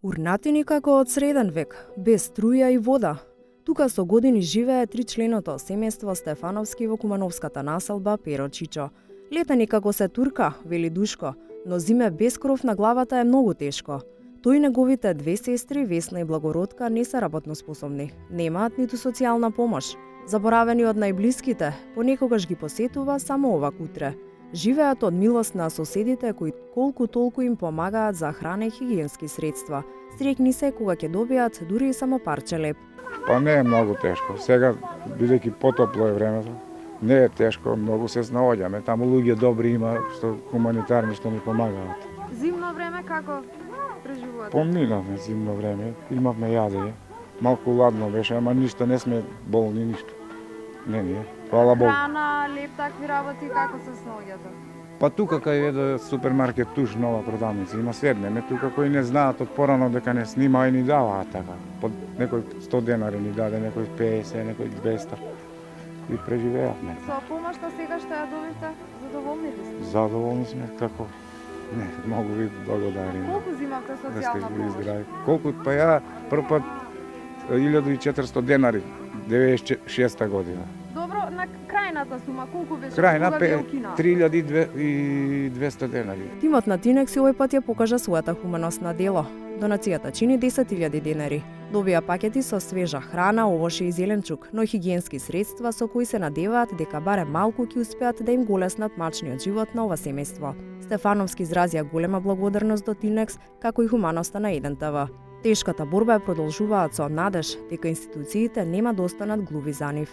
Урнатини како од среден век, без струја и вода. Тука со години живее тричленото семејство Стефановски во кумановската населба Перо Чичо. Летени како се турка, вели Душко, но зиме без кров на главата е многу тешко. Тој и неговите две сестри, Весна и Благородка, не се работно способни. Немаат ниту социјална помош. Заборавени од најблиските, понекогаш ги посетува само овак утре. Живеат од милост на соседите кои колку толку им помагаат за храна и хигиенски средства. Среќни се кога ќе добијат дури и само парче леп. Па не е многу тешко. Сега, бидејќи потопло е времето, не е тешко, многу се снаоѓаме. Таму луѓе добри има, што хуманитарни, што ни помагаат. Зимно време како преживувате? Поминавме зимно време, имавме јадење. Малку ладно беше, ама ништо не сме болни, ништо. Не, фала Богу. Храна, леп, такви работи, како се снаоѓате? Па тука кај е супермаркет Туш, нова продавница, има седнеме тука кои не знаат од порано дека не снима и ни даваат така. Под некој 100 денари ни даде, некој 50, некој 200. И преживеавме. Со помошта сега што ја добивте, задоволни ли сте? Задоволни сме како. Не, многу ви благодарим. Колку зимавте Да сте социјална били помош? здрави. Колку па ја прв пат 1400 денари 96 година. Добро, на крајната сума колку беше? Крајна Кога ги укинаа? 3200 денари. Тимот на Тинекс овој пат ја покажа својата хуманост на дело. Донацијата чини 10.000 денари. Добија пакети со свежа храна, овошје и зеленчук, но и хигиенски средства со кои се надеваат дека барем малку ќе успеат да им голеснат мачниот живот на ова семејство. Стефановски изразија голема благодарност до Тинекс, како и хуманоста на 1ТВ. Тешката борба ја продолжуваат со надеж дека институциите нема да останат глуви за нив.